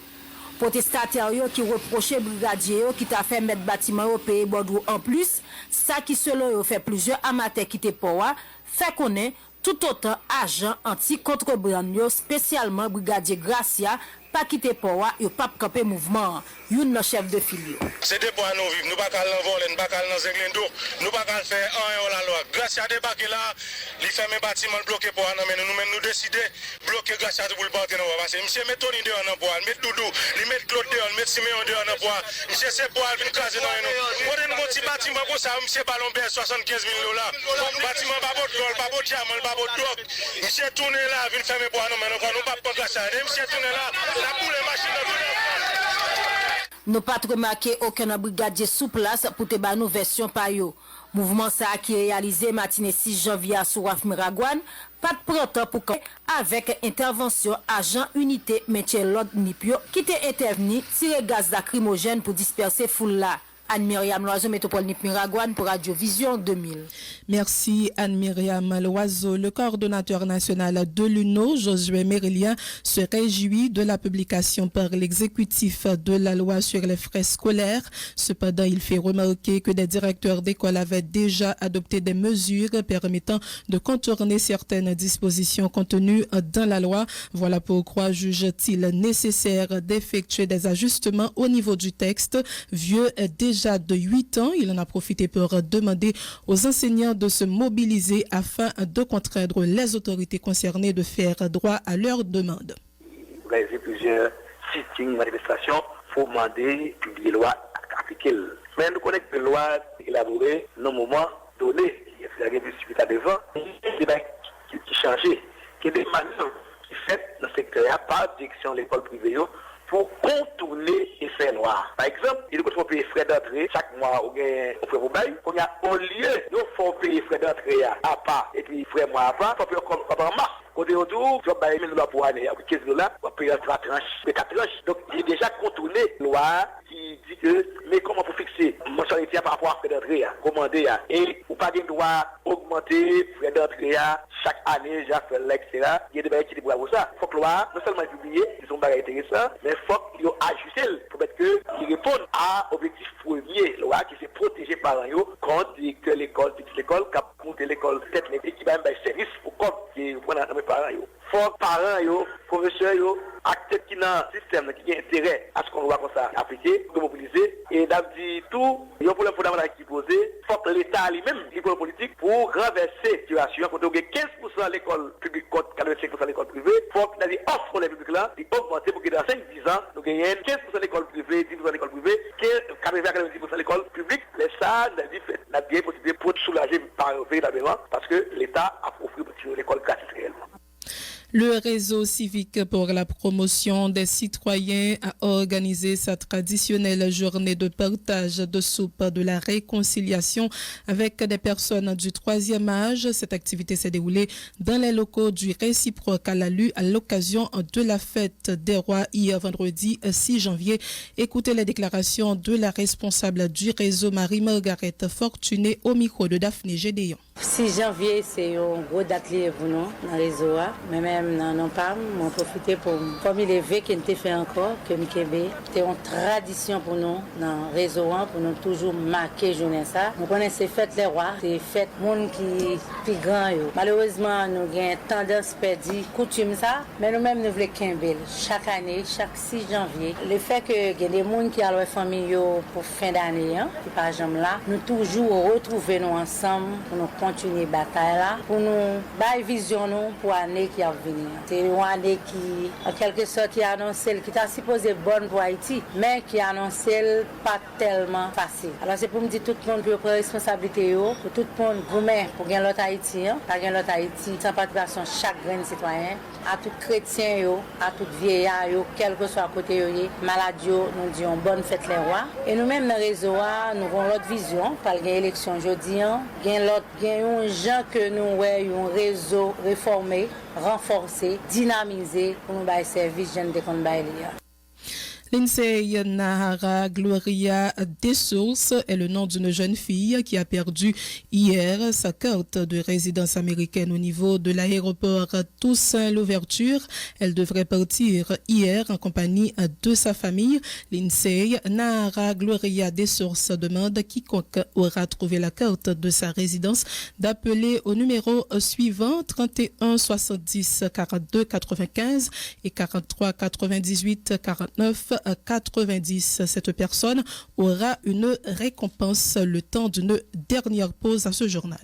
Protestataires qui reprochaient brigadier qui t'a fait mettre bâtiment au pays Bordeaux en plus, ça qui selon eux fait plusieurs amateurs qui étaient port fait connaître tout autant agent anti-contrebande spécialement brigadier Gracia pas quitter port yo pas camper mouvement une chef de file. C'est des points nous vivons, nous pas cal voler, nous pas cal dans Zenglendo, nous pas cal faire un la loi. Grâce à débarquer là, les fermer bâtiment bloqué pour mais nous décider bloquer grâce à pour le porter dans parce que monsieur met Tony dehors dans poil, met Doudou, il met Claude dehors, met Siméon dehors dans poil. Monsieur c'est poil vinn caser dans nous. On est un petit bâtiment comme ça, monsieur ballon bien 75 000 $. Bâtiment pas beau gold, pas beau diamant, pas beau drogue. Monsieur tourner là, vinn fermer pour mais nous pas prendre grâce à monsieur tourner là, la boule machine dans nous pas remarqué aucun brigadier sous place pour te ba nous version pa yo. Mouvement ça qui réalisé matinée 6 janvier sur Waf Miragouane, pas de printemps pour avec intervention agent unité métier l'ordre Nipio qui était intervenu tirer gaz lacrymogène pour disperser foule là. Anne-Myriam Loiseau, Métropole Nip Miragouane pour Radio Vision 2000. Merci Anne-Myriam Loiseau. Le coordonnateur national de l'UNO, Josué Mérillien, se réjouit de la publication par l'exécutif de la loi sur les frais scolaires. Cependant, il fait remarquer que des directeurs d'école avaient déjà adopté des mesures permettant de contourner certaines dispositions contenues dans la loi. Voilà pourquoi juge-t-il nécessaire d'effectuer des ajustements au niveau du texte, vieux déjà de 8 ans. Il en a profité pour demander aux enseignants de se mobiliser afin de contraindre les autorités concernées de faire droit à leurs demandes. Vous avez plusieurs sittings, manifestations, pour demander publier la loi appliquée. Mais nous connaissons que la loi élaborée dans un moment donné, il y a des discussions devant, des débats qui changent, qui des manœuvres qui sont faites dans ce secteur par direction de l'école privée pour contourner les frais noirs. Par exemple, il faut payer frais d'entrée chaque mois au frais mobile. Au lieu de faire payer frais d'entrée à part et puis frais mois à part, il faut payer comme en mars. Côté autour, je vais payer 1 $ pour année, avec 15 $, on va payer 3 tranches, 4 tranches. Donc, il est déjà contourné la loi qui dit que, mais comment pour fixer mensualité par rapport à frais d'entrée, commander, et ou pas de droit augmenter frais d'entrée chaque année, j'ai fait etc. Il y a des bails qui pour ça. Il faut que la loi, non seulement publier, ils sont bails intéressants, mais il faut qu'ils ajustent pour mettre que ils répondent à l'objectif premier, la loi qui c'est protéger par parents contre l'école, petite l'école, cap monter l'école, peut-être et qui va même service pour compte qui prend dans mes parents. Faut parents professeurs acteurs qui dans le système qui ont intérêt à ce qu'on voit comme ça appliquer, de mobiliser. Et d'abord tout, il y a un problème fondamental qui est posé. Il faut que l'État lui-même, l'école politique, pour renverser la situation, quand on a 15% à l'école publique contre 85% à l'école privée, il faut que l'offre de l'école là, il augmente pour que dans 5-10 ans, nous gagnons 15% à l'école privée, 10% à l'école privée, 80-90% à l'école publique. Les ça, n'a bien possibilité pour soulager véritablement, parce que l'État a offert pour l'école gratuite réellement. Le réseau civique pour la promotion des citoyens a organisé sa traditionnelle journée de partage de soupe de la réconciliation avec des personnes du 3e âge. Cette activité s'est déroulée dans les locaux du Réciproque à la Lue à l'occasion de la fête des rois hier vendredi 6 janvier. Écoutez les déclarations de la responsable du réseau Marie-Margaret Fortuné au micro de Daphné Gédéon. 6 janvier, c'est une grosse date pour nous dans le réseau. Mais même dans nos PAM, on profite pour formuler les qui ont fait encore, que Mkebe. C'est une tradition pour nous dans le réseau, pour nous toujours marquer journée ça. Nous connaissons ces fêtes les rois, c'est fêtes monde qui est plus grand. Malheureusement, nous avons tendance à perdre coutume ça, mais nous-mêmes nous voulons Kimbel. Chaque année, chaque 6 janvier, le fait que il y a des gens qui ont leur famille pour fin d'année, qui par exemple là, nous toujours retrouver nous ensemble pour nous continuer la bataille là, pour nous bailler vision nous pour l'année qui va venir. C'est une année qui, en quelque sorte, qui annonce qui t'a supposé bonne pour Haïti, mais qui annonce pas tellement facile. Alors c'est pour me dire tout le monde peut prendre responsabilité, pour tout le monde vous-même pour gagner l'autre Haïti, pas gagner l'autre Haïti, sans participation chaque grain de citoyen, à tout chrétien, à tout vieillard, quel que soit à côté, maladie, nous disons bonne fête les rois. Et nous-mêmes dans le réseau, nous avons l'autre vision, par l'élection jeudi, un gens que nous avons un réseau réformé, renforcé, dynamisé pour nous faire service jeunes de combat. Lindsay Nahara Gloria Desources est le nom d'une jeune fille qui a perdu hier sa carte de résidence américaine au niveau de l'aéroport Toussaint-Louverture. Elle devrait partir hier en compagnie de sa famille. Lindsay Nahara Gloria Desources demande quiconque aura trouvé la carte de sa résidence d'appeler au numéro suivant 31 70 42 95 et 43 98 49 90. Cette personne aura une récompense le temps d'une dernière pause à ce journal.